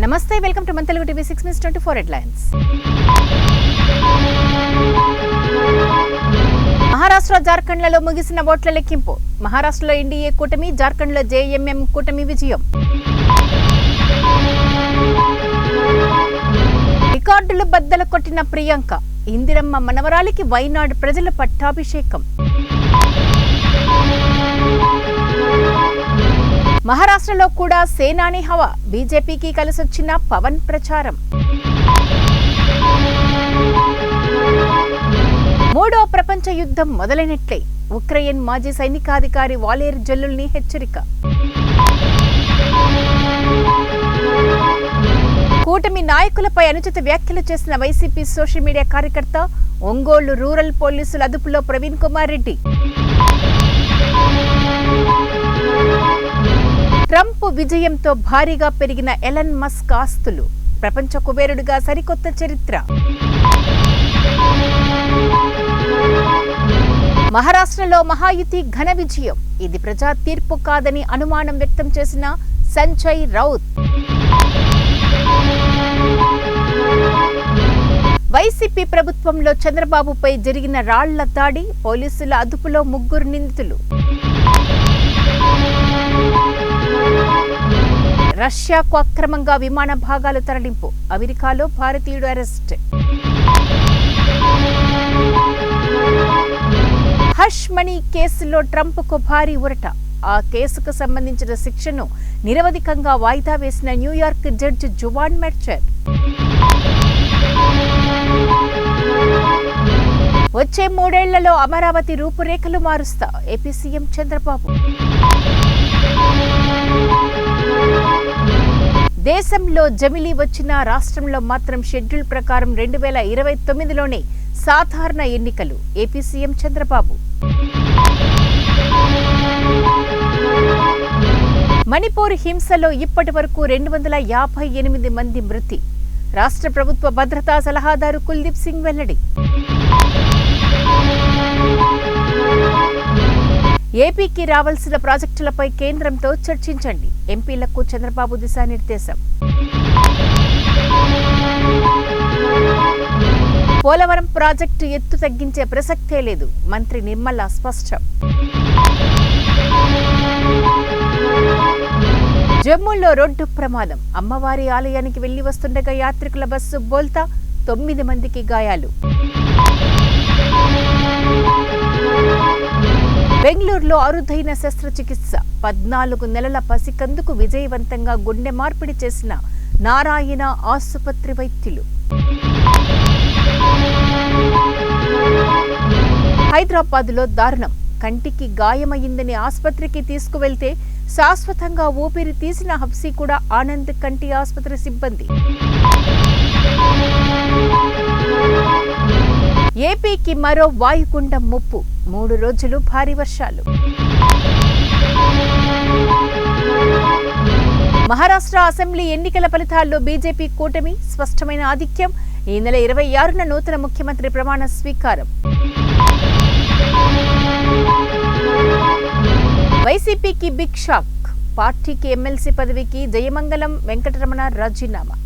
నమస్తే, welcome to మన Telugu TV 6/24 headlines. Maharashtra, జార్ఖండ్లలో ముగిసిన ఓట్ల లెక్కింపు. మహారాష్ట్రలో ఎన్డీఏ కూటమి, జార్ఖండ్లో జేఎంఎం కూటమి విజయం. రికార్డులు బద్దలు కొట్టిన ప్రియాంక. ఇందిరమ్మ మనవరాలికి వైనాడు ప్రజల పట్టాభిషేకం. మహారాష్ట్రలో కూడా సేనాని హవా. బీజేపీకి కలిసొచ్చిన పవన్ ప్రచారం. మూడో ప్రపంచ యుద్ధం మొదలైనట్లే. ఉక్రెయిన్ మాజీ సైనికాధికారి వాలేర్ జల్లుల్ని హెచ్చరిక. కూటమి నాయకులపై అనుచిత వ్యాఖ్యలు చేసిన వైసీపీ సోషల్ మీడియా కార్యకర్త. ఒంగోలు రూరల్ పోలీసుల అదుపులో ప్రవీణ్ కుమార్ రెడ్డి. ట్రంప్ విజయంతో భారీగా పెరిగిన ఎలన్ మస్క్ ఆస్తులు. ప్రపంచ కుబేరుడిగా సరికొత్త చరిత్ర. మహారాష్ట్రలో మహాయుతి ఘన విజయం. ఇది ప్రజా తీర్పు కాదని అనుమానం వ్యక్తం చేసిన సంజయ్ రౌత్. వైసీపీ ప్రభుత్వంలో చంద్రబాబుపై జరిగిన రాళ్ల దాడి. పోలీసుల అదుపులో 3 నిందితులు. రష్యాకు అక్రమంగా విమాన భాగాలు తరలింపు. అమెరికాలో భారతీయుడు అరెస్ట్. హష్ మనీ కేసులో ట్రంప్కు భారీ ఊరట. ఆ కేసుకు సంబంధించిన శిక్షను నిరవధికంగా వాయిదా వేసిన న్యూయార్క్ జడ్జి జువాన్ మెర్చర్. వచ్చే 3 ఏళ్లలో అమరావతి రూపురేఖలు మారుస్తా ఏపీ సీఎం చంద్రబాబు. దేశంలో జమిలీ వచ్చిన రాష్ట్రంలో మాత్రం షెడ్యూల్ ప్రకారం 2029లోనే సాధారణ ఎన్నికలు. AP CM Chandrababu. మణిపూర్ హింసలో ఇప్పటి వరకు 258 మంది మృతి. రాష్ట్ర ప్రభుత్వ భద్రతా సలహాదారు కుల్దీప్ సింగ్ వెల్లడి. ఏపీకి రావాల్సిన ప్రాజెక్టులపై కేంద్రంతో చర్చించండి. ఎంపీలకు చంద్రబాబు దిశానిర్దేశం. పోలవరం ప్రాజెక్టు ఎత్తు తగ్గించే ప్రసక్తే లేదు. మంత్రి నిర్మల స్పష్టం. జమ్మూలో రోడ్డు ప్రమాదం. అమ్మవారి ఆలయానికి వెళ్లి వస్తుండగా యాత్రికుల బస్సు బోల్తా. 9 మందికి గాయాలు. బెంగళూరులో అరుదైన శస్త్రచికిత్స. 14 నెలల పసికందుకు విజయవంతంగా గుండె మార్పిడి చేసిన నారాయణ ఆసుపత్రి వైద్యులు. హైదరాబాద్లో దారుణం. కంటికి గాయమైందని ఆసుపత్రికి తీసుకువెళ్తే శాశ్వతంగా ఊపిరి తీసిన హబ్సీ కూడా ఆనంద్ కంటి ఆసుపత్రి సిబ్బంది. ఏపీకి మరో వాయుగుండం ముప్పు. 3 రోజులు భారీ వర్షాలు. మహారాష్ట్ర అసెంబ్లీ ఎన్నికల ఫలితాల్లో బీజేపీ కూటమి స్పష్టమైన ఆధిక్యం. ఈ నెల 26న నూతన ముఖ్యమంత్రి ప్రమాణ స్వీకారం. వైసీపీకి బిగ్ షాక్. పార్టీకి ఎమ్మెల్సీ పదవికి జయమంగళం వెంకటరమణ రాజీనామా.